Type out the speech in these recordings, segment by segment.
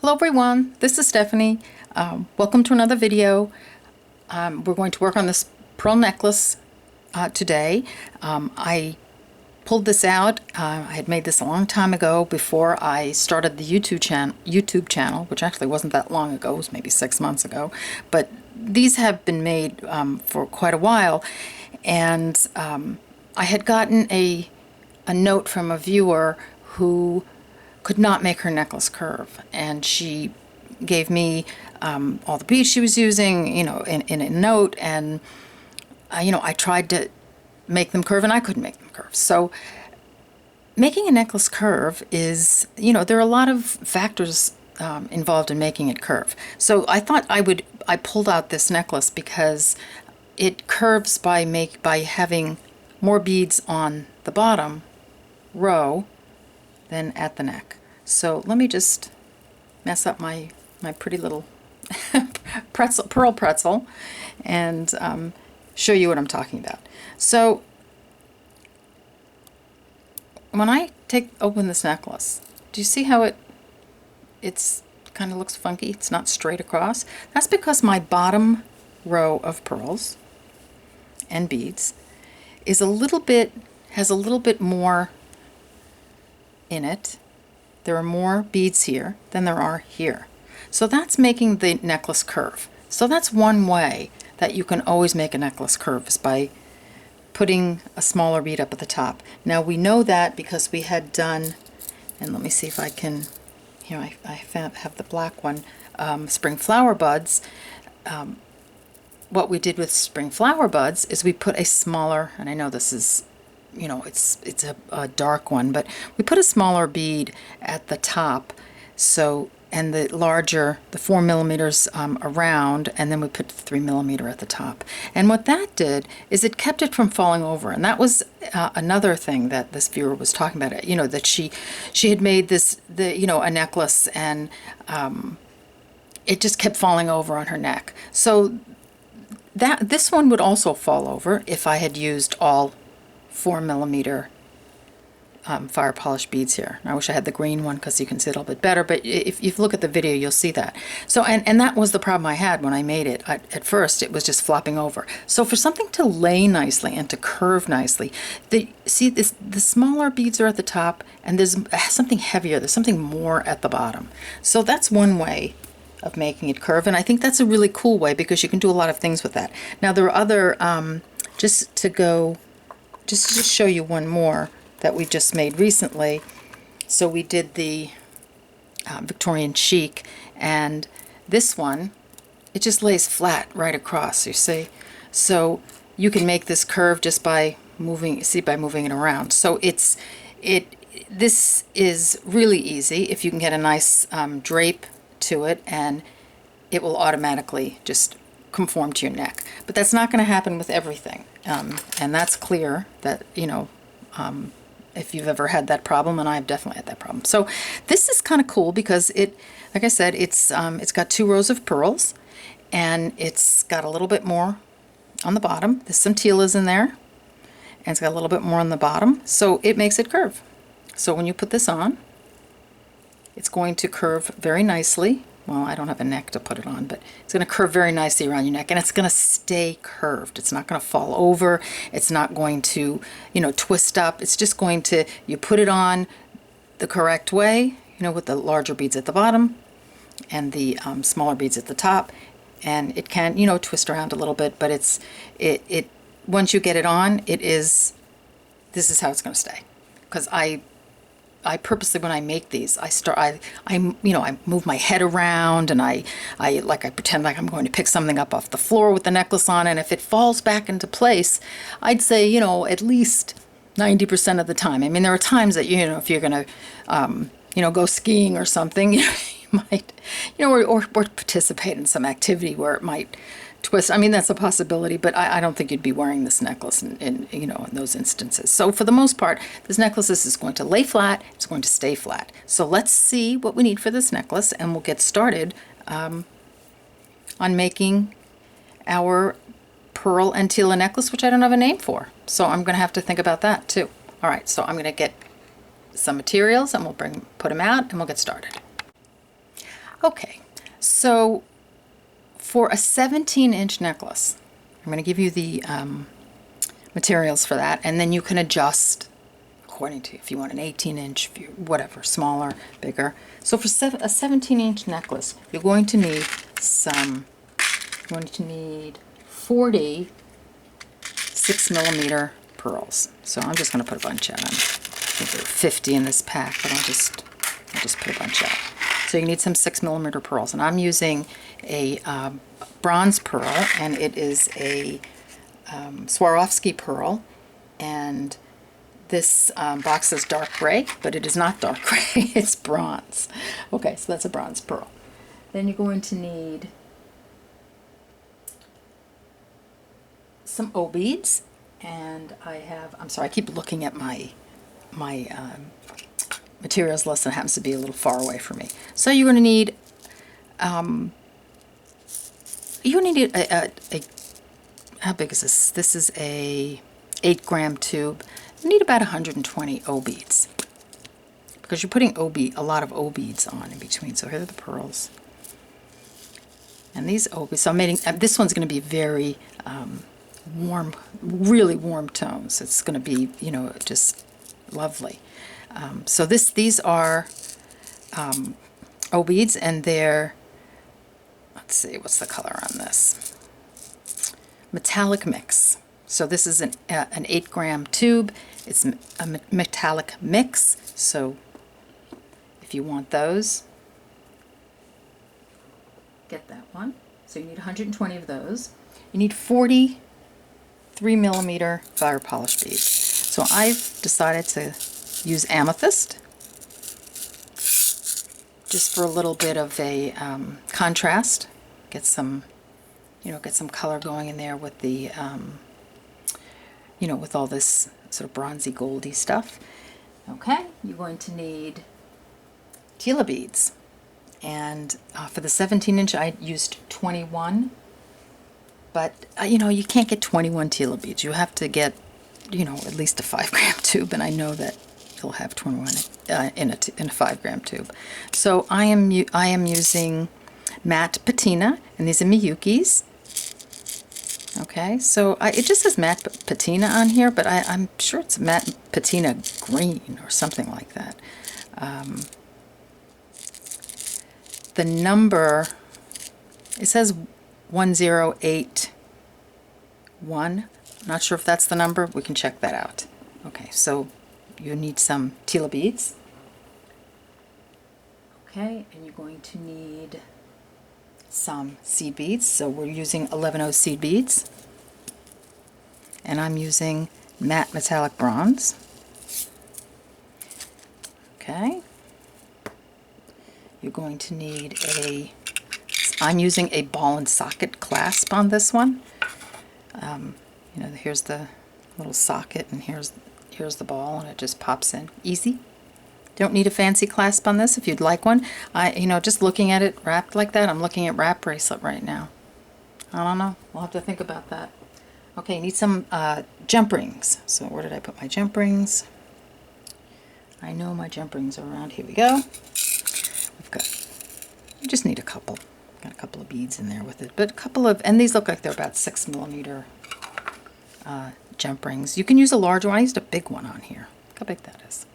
Hello everyone, this is Stephanie. Welcome to another video. We're going to work on this pearl necklace today. I pulled this out. I had made this a long time ago before I started the YouTube channel, which actually wasn't that long ago. It was maybe 6 months ago. But these have been made for quite a while, and I had gotten a note from a viewer who could not make her necklace curve, and she gave me all the beads she was using, in a note, and I tried to make them curve and I couldn't make them curve. So making a necklace curve is, there are a lot of factors involved in making it curve. So I thought I pulled out this necklace because it curves by having more beads on the bottom row than at the neck. So let me just mess up my pretty little pearl pretzel and show you what I'm talking about. So when I open this necklace, do you see how it's kind of looks funky? It's not straight across. That's because my bottom row of pearls and beads is has a little bit more in it. There are more beads here than there are here. So that's making the necklace curve. So that's one way that you can always make a necklace curve, is by putting a smaller bead up at the top. Now we know that because we had done, and let me see if I can, here I have the black one, spring flower buds. What we did with spring flower buds is we put a smaller, and I know this is, it's a dark one, but we put a smaller bead at the top, so, and the larger, the 4 millimeters around, and then we put 3 millimeter at the top. And what that did is it kept it from falling over. And that was another thing that this viewer was talking about, that she had made a necklace, and it just kept falling over on her neck. So this one would also fall over if I had used all 4 millimeter fire polished beads here. I wish I had the green one because you can see it a little bit better, but if you look at the video you'll see that. So and that was the problem I had when I made it. At first it was just flopping over. So for something to lay nicely and to curve nicely, the smaller beads are at the top, and there's something heavier, there's something more at the bottom. So that's one way of making it curve, and I think that's a really cool way because you can do a lot of things with that. Now there are other, just to show you one more that we just made recently. So we did the Victorian chic, and this one, it just lays flat right across, you see. So you can make this curve just by moving it around. So this is really easy if you can get a nice drape to it, and it will automatically just conform to your neck. But that's not going to happen with everything, and that's clear that, if you've ever had that problem, and I've definitely had that problem. So this is kind of cool because like I said, it's got 2 rows of pearls, and it's got a little bit more on the bottom. There's some Tilas in there, and it's got a little bit more on the bottom, so it makes it curve. So when you put this on, it's going to curve very nicely. Well, I don't have a neck to put it on, but it's going to curve very nicely around your neck, and it's going to stay curved. It's not going to fall over. It's not going to, twist up. It's just going to, you put it on the correct way, with the larger beads at the bottom and the smaller beads at the top, and it can, twist around a little bit, but once you get it on, this is how it's going to stay. Because I purposely, when I make these, I move my head around, and I pretend like I'm going to pick something up off the floor with the necklace on, and if it falls back into place, I'd say, at least 90% of the time. I mean, there are times that, if you're going to, go skiing or something, you might, or participate in some activity where it might twist. I mean, that's a possibility, but I don't think you'd be wearing this necklace in those instances. So for the most part, this necklace is going to lay flat. It's going to stay flat. So let's see what we need for this necklace, and we'll get started on making our pearl and Tila necklace, which I don't have a name for. So I'm going to have to think about that too. All right, so I'm going to get some materials, and we'll put them out, and we'll get started. Okay, so for a 17-inch necklace, I'm going to give you the materials for that, and then you can adjust according to if you want an 18-inch, whatever, smaller, bigger. So for a 17-inch necklace, you're going to need 40 6mm pearls. So I'm just going to put a bunch out. I think there are 50 in this pack, but I'll just put a bunch out. So you need some 6mm pearls, and I'm using a bronze pearl, and it is a Swarovski pearl, and this box is dark gray, but it is not dark gray, it's bronze. Okay, so that's a bronze pearl. Then you're going to need some O beads, and I'm sorry, I keep looking at my materials list, and it happens to be a little far away from me. So you're going to need a how big is this? This is a 8-gram tube. You need about 120 O beads, because you're putting a lot of O beads on in between. So here are the pearls, and these O beads. So I'm making this one's going to be very warm, really warm tones. It's going to be, you know, just lovely. So these are O beads, and they're, let's see, what's the color on this? Metallic mix. So this is an 8-gram tube. It's a metallic mix. So if you want those, get that one. So you need 120 of those. You need 40 3mm fire polished beads. So I've decided to use amethyst, just for a little bit of a contrast. Get some color going in there with the, with all this sort of bronzy goldy stuff. Okay, you're going to need Tila beads, and for the 17-inch I used 21. But, you can't get 21 Tila beads. You have to get, at least a 5-gram tube, and I know that you'll have 21 in a 5-gram tube. So I am using matte Patina, and these are Miyuki's. Okay, so it just says matte Patina on here, but I'm sure it's matte Patina green or something like that. The number, it says 1081. I'm not sure if that's the number. We can check that out. Okay, so you need some Tila beads. Okay, and you're going to need some seed beads. So we're using 11O seed beads. And I'm using matte metallic bronze. Okay. You're going to need I'm using a ball and socket clasp on this one. Here's the little socket, and here's the ball, and it just pops in. Easy. Don't need a fancy clasp on this if you'd like one. Just looking at it wrapped like that, I'm looking at wrap bracelet right now. I don't know. We'll have to think about that. Okay, need some jump rings. So where did I put my jump rings? I know my jump rings are around. Here we go. You just need a couple. Got a couple of beads in there with it, but a couple of, and these look like they're about 6mm jump rings. You can use a large one. I used a big one on here. Look how big that is.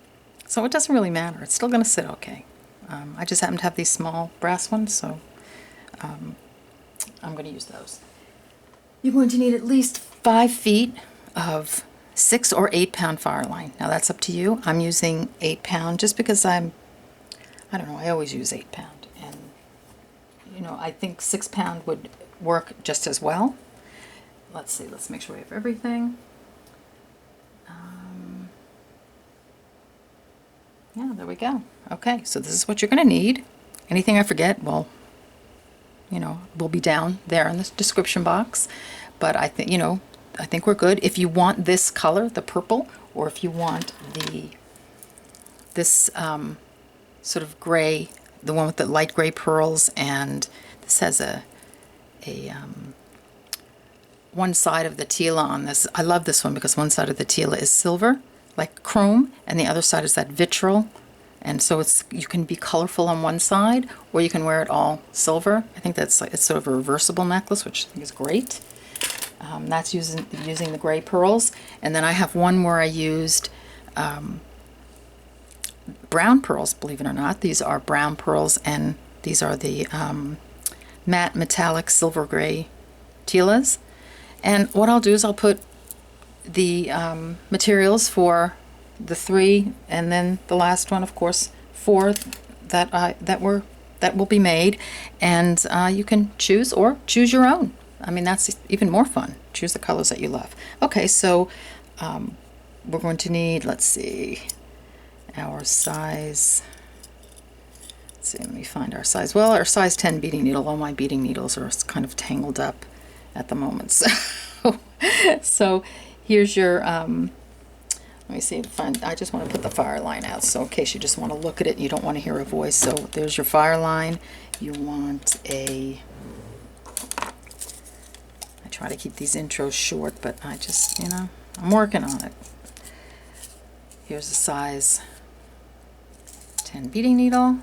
So it doesn't really matter. It's still going to sit okay. I just happen to have these small brass ones, so I'm going to use those. You're going to need at least 5 feet of 6 or 8 pound Fireline. Now that's up to you. I'm using 8 pound just because I don't know, I always use 8 pound. And, I think 6 pound would work just as well. Let's see, let's make sure we have everything. Yeah, there we go. Okay, so this is what you're going to need. Anything I forget, well, will be down there in the description box. But I think we're good. If you want this color, the purple, or if you want this sort of gray, the one with the light gray pearls, and this has one side of the Tila on this. I love this one because one side of the Tila is silver, like chrome, and the other side is that vitriol And so you can be colorful on one side, or you can wear it all silver. I think that's like, it's sort of a reversible necklace, which I think is great. That's using the gray pearls. And then I have one where I used brown pearls, believe it or not. These are brown pearls, and these are the matte metallic silver gray Tilas. And what I'll do is I'll put the materials for the 3, and then the last one, of course, 4 that will be made, and you can choose your own. I mean, that's even more fun. Choose the colors that you love. Okay, so we're going to need, let's see, our size. Let's see, let me find our size. Well, our size 10 beading needle. All my beading needles are kind of tangled up at the moment. So here's your, let me see if I just want to put the Fireline out. So in case you just want to look at it and you don't want to hear a voice. So there's your Fireline. You want I try to keep these intros short, but I just, I'm working on it. Here's the size 10 beading needle.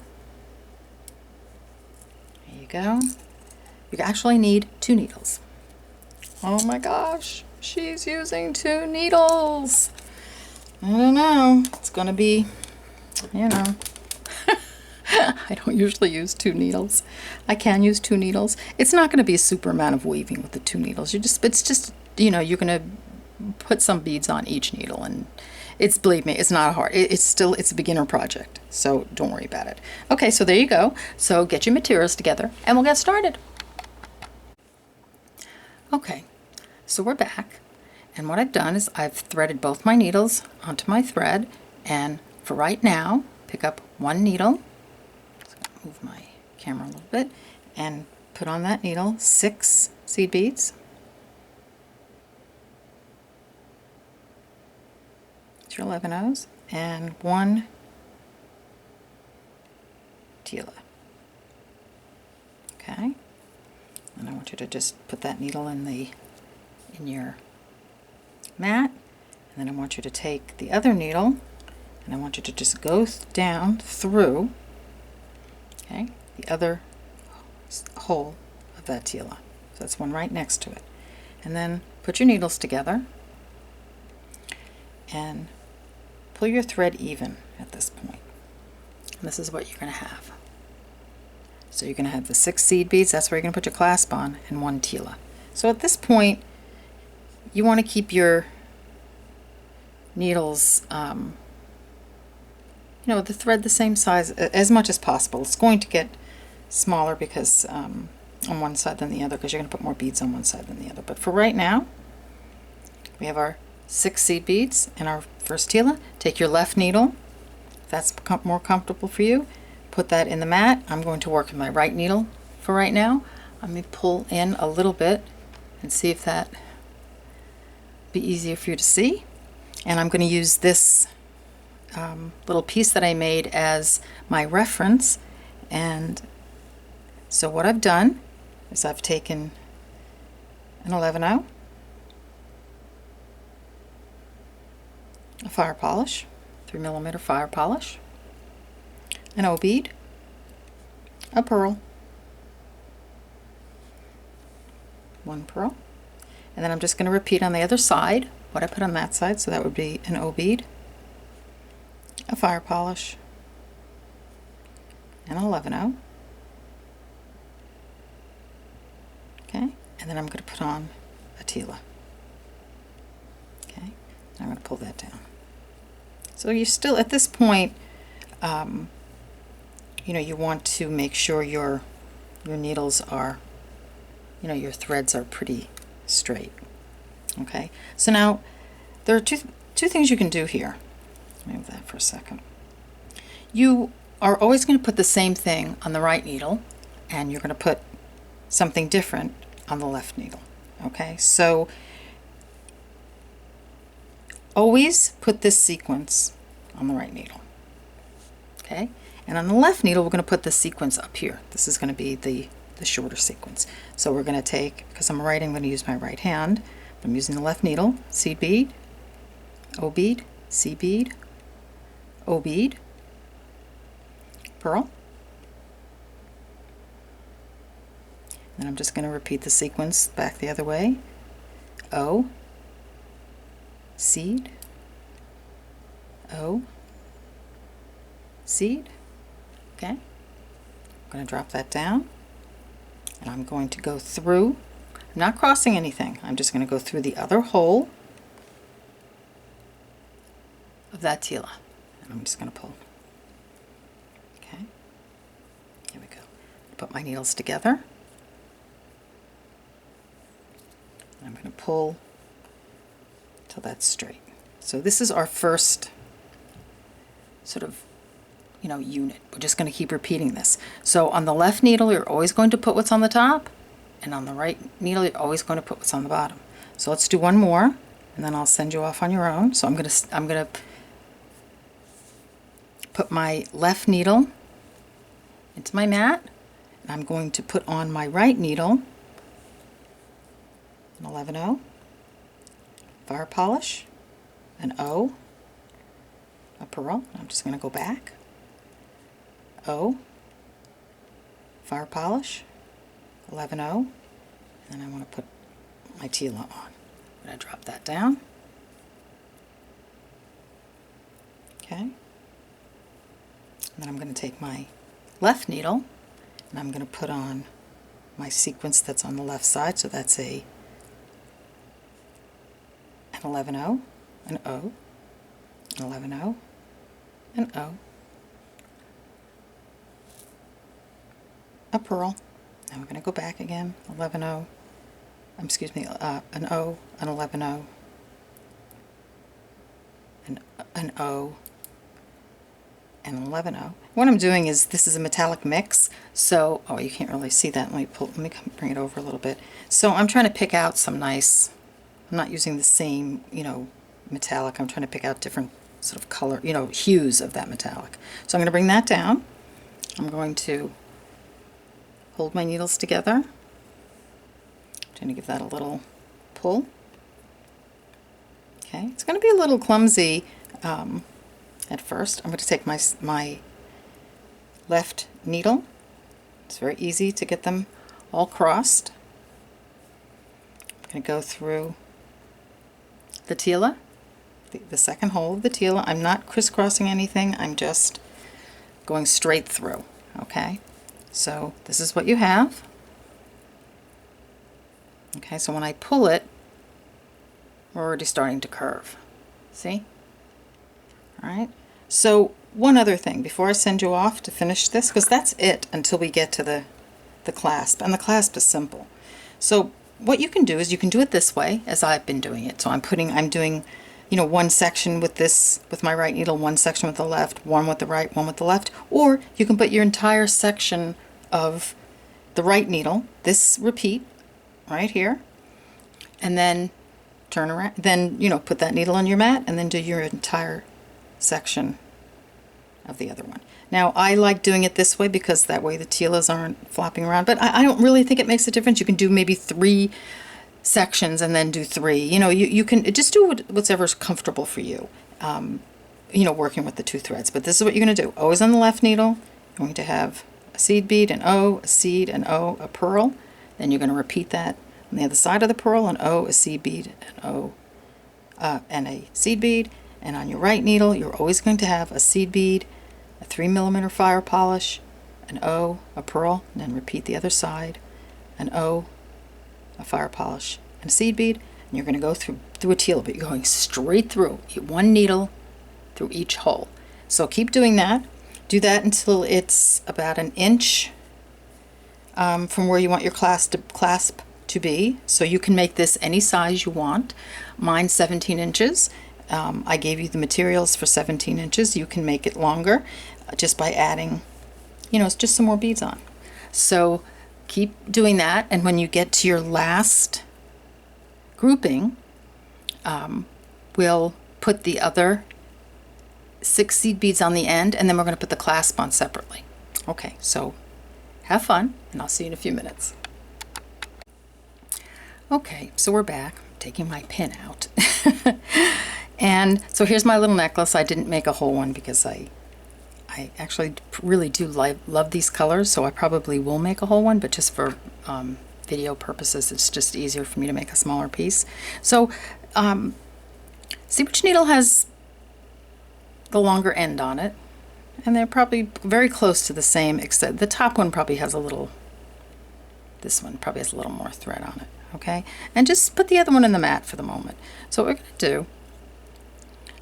There you go. You actually need 2 needles. Oh my gosh, she's using 2 needles. I don't know. It's gonna be, I don't usually use 2 needles. I can use 2 needles. It's not going to be a super amount of weaving with the 2 needles. It's just, you're going to put some beads on each needle, and believe me, it's not hard. It's a beginner project, so don't worry about it. Okay, so there you go. So get your materials together, and we'll get started. Okay, so we're back, and what I've done is I've threaded both my needles onto my thread, and for right now, pick up 1 needle. Move my camera a little bit and put on that needle 6 seed beads. It's your 11 O's and 1 Tila. Okay, and I want you to just put that needle in your mat, and then I want you to take the other needle and I want you to just go down through, okay, the other hole of that Tila. So that's one right next to it. And then put your needles together and pull your thread even at this point. And this is what you're going to have. So you're going to have the 6 seed beads, that's where you're going to put your clasp on, and 1 Tila. So at this point, you want to keep your needles, the thread the same size as much as possible. It's going to get smaller because on one side than the other, because you're going to put more beads on one side than the other. But for right now, we have our 6 seed beads and our first Tila. Take your left needle, if that's more comfortable for you, put that in the mat. I'm going to work with my right needle for right now. Let me pull in a little bit and see if that be easier for you to see. And I'm going to use this little piece that I made as my reference. And so what I've done is I've taken an 11-0, a fire polish, 3mm fire polish, an O bead, a pearl, 1 pearl, and then I'm just going to repeat on the other side what I put on that side. So that would be an O bead, a fire polish, and an 11-0. Okay, and then I'm going to put on a Tila. Okay, and I'm going to pull that down. So you still, at this point, you want to make sure your needles are, your threads are pretty straight. Okay, so now there are two things you can do here. Let me move that for a second. You are always going to put the same thing on the right needle, and you're going to put something different on the left needle. Okay, so always put this sequence on the right needle. Okay, and on the left needle we're going to put the sequence up here. This is going to be the shorter sequence. So we're going to take, because I'm writing, I'm going to use my right hand. I'm using the left needle, seed bead, O bead, C bead, O bead, pearl. And I'm just going to repeat the sequence back the other way. O, seed, O, seed. Okay, I'm going to drop that down, and I'm going to go through. I'm not crossing anything. I'm just going to go through the other hole of that Tila, and I'm just going to pull. Okay, here we go. Put my needles together. I'm going to pull till that's straight. So this is our first sort of, unit. We're just going to keep repeating this. So on the left needle, you're always going to put what's on the top, and on the right needle, you're always going to put what's on the bottom. So let's do one more, and then I'll send you off on your own. So I'm going to put my left needle into my mat, and I'm going to put on my right needle an 11-0, fire polish, an O, a pearl. I'm just going to go back, O, fire polish, 11-0, and then I want to put my Tila on. I'm going to drop that down. Okay. And then I'm going to take my left needle, and I'm going to put on my sequence that's on the left side. So that's an 11-0, an O, an 11-0, an O, a pearl. Now we're going to go back again, 11-0, excuse me, an O, an 11-0, an O, and an 11-0. What I'm doing is, this is a metallic mix, so, oh, you can't really see that. Let me bring it over a little bit. So I'm trying to pick out some nice, I'm not using the same, metallic. I'm trying to pick out different sort of color, hues of that metallic. So I'm going to bring that down. I'm going to hold my needles together. I'm trying to give that a little pull. Okay, it's going to be a little clumsy at first. I'm going to take my left needle. It's very easy to get them all crossed. I'm going to go through the Tila, the second hole of the Tila. I'm not crisscrossing anything. I'm just going straight through. Okay, so this is what you have. Okay, so when I pull it, we're already starting to curve. See? All right. So one other thing before I send you off to finish this, because that's it until we get to the clasp, and the clasp is simple. So what you can do is you can do it this way, as I've been doing it. So I'm doing, one section with this, with my right needle, one section with the left, one with the right, one with the left, or you can put your entire section of the right needle, this repeat right here, and then turn around, then, put that needle on your mat, and then do your entire section of the other one. Now, I like doing it this way because that way the Tilas aren't flopping around, but I don't really think it makes a difference. You can do maybe 3 sections and then do 3. You can just do whatever's comfortable for you, working with the 2 threads. But this is what you're going to do. Always on the left needle, you're going to have a seed bead, an O, a seed, an O, a pearl. Then you're going to repeat that on the other side of the pearl, an O, a seed bead, an O, and a seed bead. And on your right needle, you're always going to have a seed bead, a 3mm fire polish, an O, a pearl, and then repeat the other side, an O, a fire polish, and a seed bead, and you're going to go through a Tila, but you're going straight through, one needle through each hole. So keep doing that. Do that until it's about 1 inch from where you want your clasp to be. So you can make this any size you want. Mine's 17 inches. I gave you the materials for 17 inches. You can make it longer just by adding, it's just some more beads on. So keep doing that, and when you get to your last grouping, we'll put the other 6 seed beads on the end, and then we're going to put the clasp on separately. Okay, so have fun, and I'll see you in a few minutes. Okay, so we're back. I'm taking my pin out. And so here's my little necklace. I didn't make a whole one because I I actually really do love these colors, so I probably will make a whole one, but just for video purposes, it's just easier for me to make a smaller piece. So see which needle has the longer end on it, and they're probably very close to the same, except the top one probably has a little, this one probably has a little more thread on it, okay? And just put the other one in the mat for the moment. So what we're going to do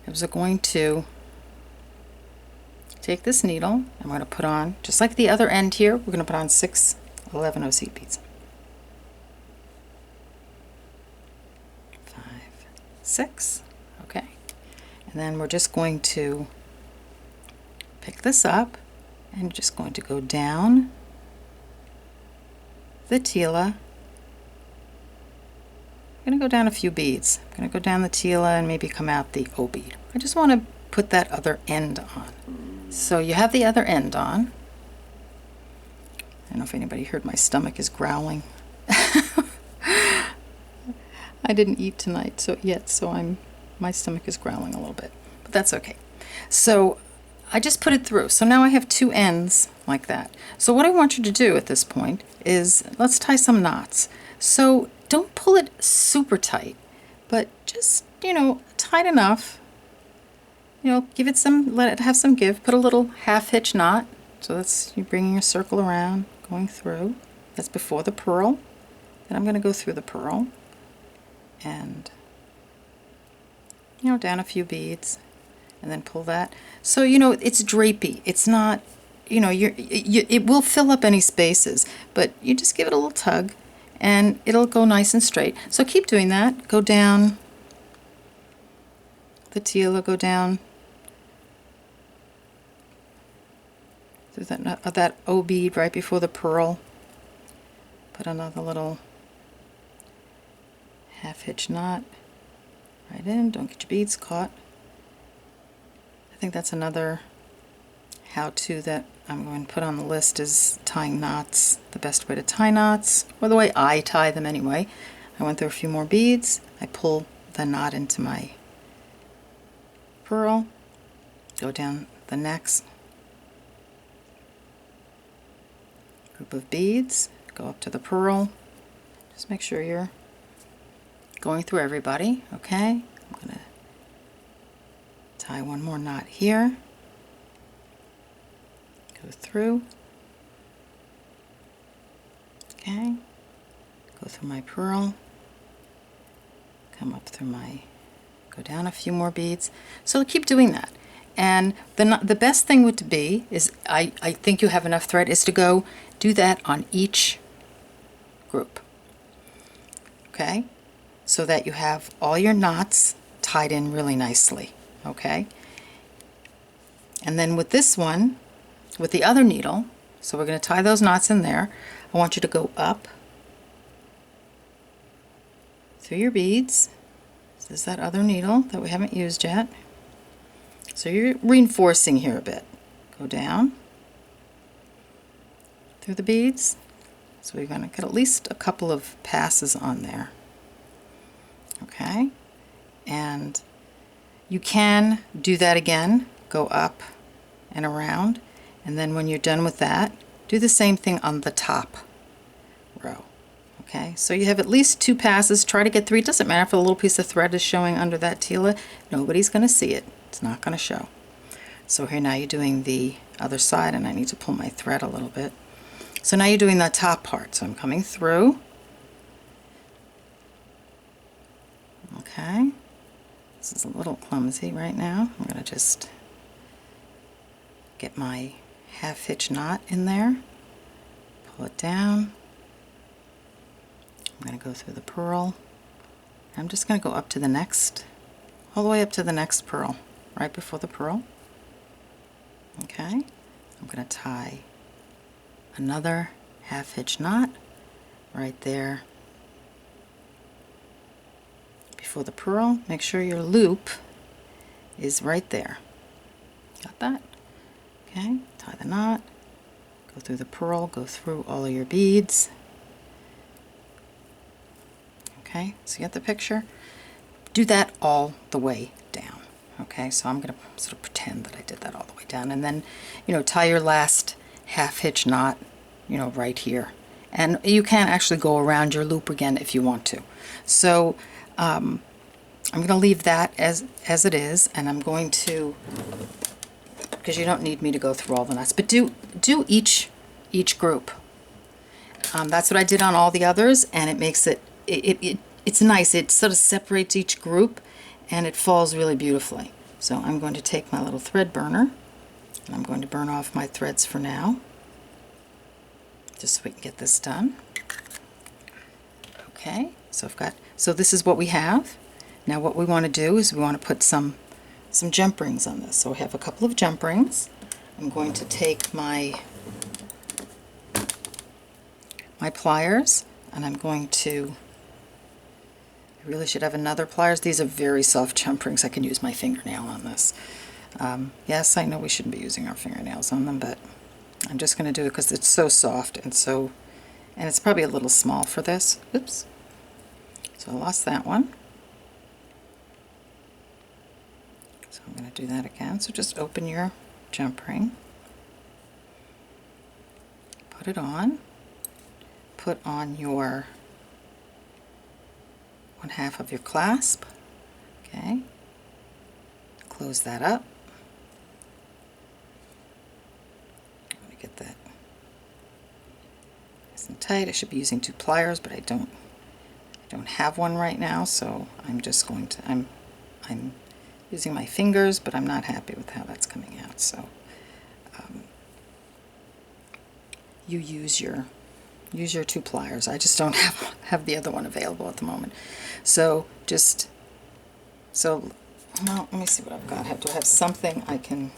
is we're going to take this needle, and we're going to put on, just like the other end here, we're going to put on 6 11 seed beads. 5, 6, okay? And then we're just going to pick this up and just going to go down the Tila. I'm going to go down a few beads. I'm going to go down the Tila and maybe come out the O bead. I just want to put that other end on. So you have the other end on. I don't know if anybody heard my stomach is growling. I didn't eat tonight so my stomach is growling a little bit, but that's okay. So I just put it through. So now I have 2 ends like that. So what I want you to do at this point is let's tie some knots. So don't pull it super tight, but just, you know, tight enough. You know, give it some, let it have some give. Put a little half hitch knot. So that's you bringing your circle around, going through. That's before the purl. Then I'm going to go through the purl and, you know, down a few beads and then pull that. So, you know, it's drapey. It's not, you know, it will fill up any spaces, but you just give it a little tug and it'll go nice and straight. So keep doing that. Go down the Tila, go down through that O bead right before the purl. Put another little half hitch knot right in. Don't get your beads caught. I think that's another how-to that I'm going to put on the list is tying knots, the best way to tie knots, or the way I tie them anyway. I went through a few more beads. I pull the knot into my purl, go down the next group of beads, go up to the purl. Just make sure you're going through everybody, okay? I'm going to tie one more knot here, go through, okay, go through my purl, come up through my, go down a few more beads. So keep doing that. And the best thing would be is, I think you have enough thread, is to go do that on each group, okay? So that you have all your knots tied in really nicely, okay? And then with this one, with the other needle, so we're going to tie those knots in there. I want you to go up through your beads. This is that other needle that we haven't used yet. So you're reinforcing here a bit. Go down through the beads. So we're going to get at least a couple of passes on there. Okay, and you can do that again, go up and around, and then when you're done with that, do the same thing on the top row. Okay, so you have at least 2 passes. Try to get 3. It doesn't matter if a little piece of thread is showing under that Tila. Nobody's going to see it. It's not going to show. So here now you're doing the other side, and I need to pull my thread a little bit. So now you're doing the top part. So I'm coming through. Okay, this is a little clumsy right now. I'm going to just get my half hitch knot in there, pull it down. I'm going to go through the purl. I'm just going to go up to the next, all the way up to the next purl, right before the purl. Okay, I'm going to tie another half hitch knot right there before the purl. Make sure your loop is right there. Got that? Okay, tie the knot, go through the purl, go through all of your beads. Okay, so you get the picture? Do that all the way down. Okay, so I'm going to sort of pretend that I did that all the way down, and then, you know, tie your last half hitch knot, you know, right here. And you can actually go around your loop again if you want to. So I'm going to leave that as it is, and I'm going to, because you don't need me to go through all the knots, but do each group. That's what I did on all the others, and it makes it's nice. It sort of separates each group, and it falls really beautifully. So I'm going to take my little thread burner, and I'm going to burn off my threads for now, just so we can get this done. Okay, so so this is what we have. Now what we want to do is we want to put some jump rings on this. So we have a couple of jump rings. I'm going to take my pliers, and I'm going to, I really should have another pliers. These are very soft jump rings. I can use my fingernail on this. Yes, I know we shouldn't be using our fingernails on them, but I'm just going to do it because it's so soft and it's probably a little small for this. Oops. So I lost that one. So I'm going to do that again. So just open your jump ring, put it on, put on your 1/2 of your clasp. Okay. Close that up. I'm going to get that nice and tight. I should be using 2 pliers, but I don't have one right now, so I'm just going to, I'm using my fingers, but I'm not happy with how that's coming out. So you use your 2 pliers. I just don't have the other one available at the moment. So well, let me see what I've got. I have to have something I can,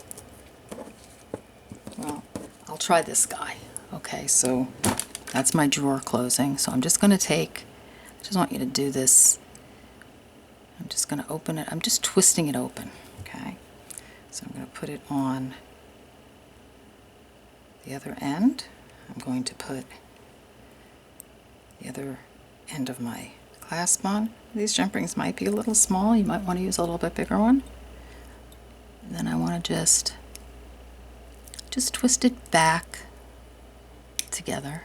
well, I'll try this guy. Okay, so that's my drawer closing. So I'm just going to take, I just want you to do this. I'm just going to open it. I'm just twisting it open. Okay, so I'm going to put it on the other end. I'm going to put the other end of my clasp on. These jump rings might be a little small. You might want to use a little bit bigger one. And then I want to just twist it back together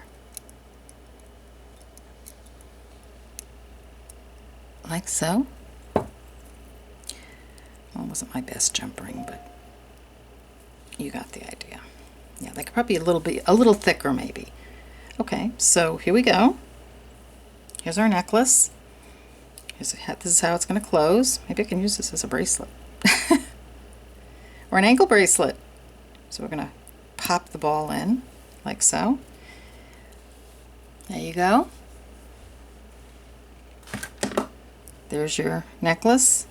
like so. Well, it wasn't my best jump ring, but you got the idea. Yeah, they could probably be a little thicker maybe. Okay, so here we go. Here's our necklace. This is how it's going to close. Maybe I can use this as a bracelet. Or an ankle bracelet. So we're going to pop the ball in, like so. There you go. There's your necklace.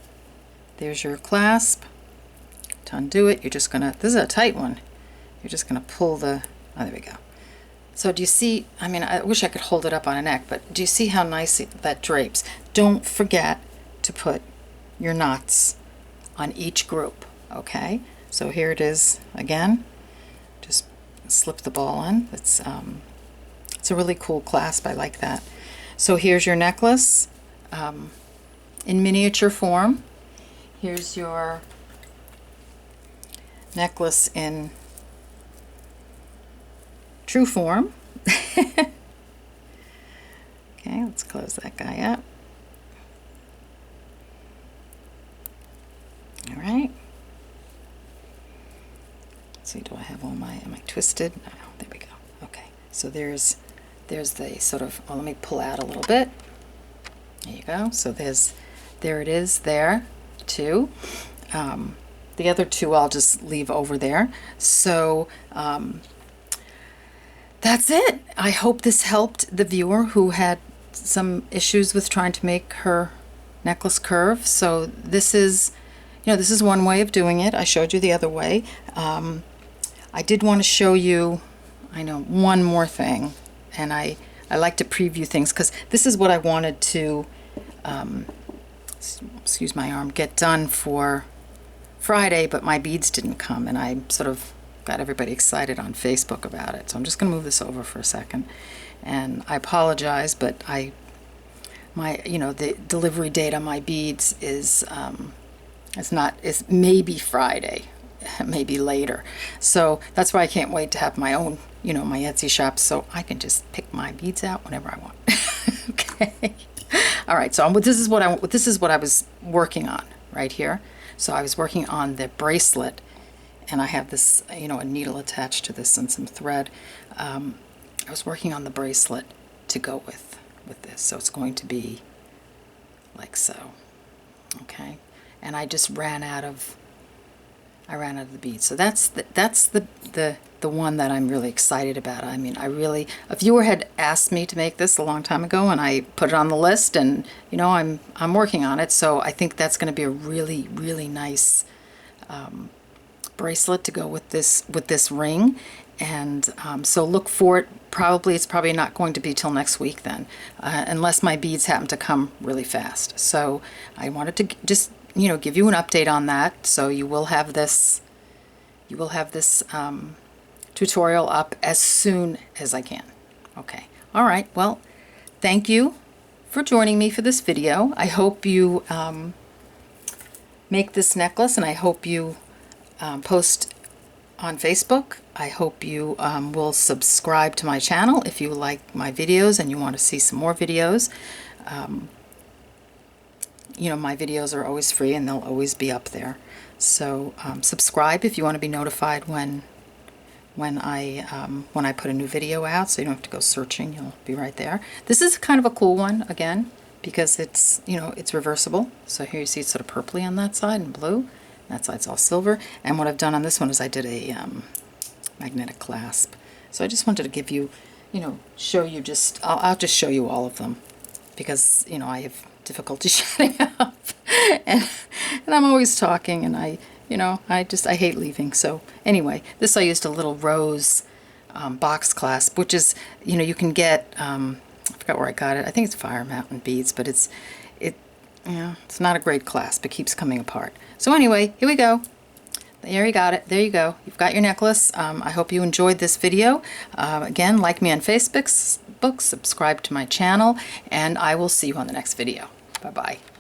There's your clasp. To undo it, you're just going to, this is a tight one. You're just going to pull the, oh, there we go. So do you see, I mean, I wish I could hold it up on a neck, but do you see how nice that drapes? Don't forget to put your knots on each group, okay? So here it is again. Just slip the ball in. It's a really cool clasp. I like that. So here's your necklace in miniature form. Here's your necklace in true form. Okay, let's close that guy up. All right. Let's see, do I have all my, am I twisted? No, there we go. Okay, so there's the sort of, well, let me pull out a little bit. There you go. So there it is there too. The other 2 I'll just leave over there. So that's it. I hope this helped the viewer who had some issues with trying to make her necklace curve. So this is, you know, this is one way of doing it. I showed you the other way. I did want to show you, I know, one more thing, and I like to preview things because this is what I wanted to, excuse my arm, get done for Friday, but my beads didn't come, and I sort of got everybody excited on Facebook about it. So I'm just going to move this over for a second, and I apologize, but the delivery date on my beads is It's maybe Friday, maybe later. So that's why I can't wait to have my own, my Etsy shop, so I can just pick my beads out whenever I want. Okay. All right. So this is what I was working on right here. So I was working on the bracelet, and I have this, a needle attached to this and some thread. I was working on the bracelet to go with this. So it's going to be like so. Okay. And I just ran out of the beads. So that's the one that I'm really excited about. I mean, a viewer had asked me to make this a long time ago, and I put it on the list, and I'm working on it. So I think that's going to be a really, really nice bracelet to go with this ring. And so look for it. It's probably not going to be till next week then, unless my beads happen to come really fast. So I wanted to just give you an update on that. So you will have this tutorial up as soon as I can. Okay. All right. Well, thank you for joining me for this video. I hope you make this necklace, and I hope you post on Facebook. I hope you will subscribe to my channel if you like my videos and you want to see some more videos. My videos are always free and they'll always be up there. So subscribe if you want to be notified when I put a new video out, so you don't have to go searching. You'll be right there. This is kind of a cool one, again, because it's it's reversible. So here you see it's sort of purpley on that side and blue. That side's all silver. And what I've done on this one is I did a magnetic clasp. So I just wanted to give you, show you I'll just show you all of them, because I have difficulty shutting up, and I'm always talking, and I hate leaving. So anyway, this I used a little rose box clasp, which is, you can get, I forgot where I got it. I think it's Fire Mountain Beads, but it's not a great clasp. It keeps coming apart. So anyway, here we go. There you got it. There you go. You've got your necklace. I hope you enjoyed this video. Again, like me on Facebook, subscribe to my channel, and I will see you on the next video. Bye-bye.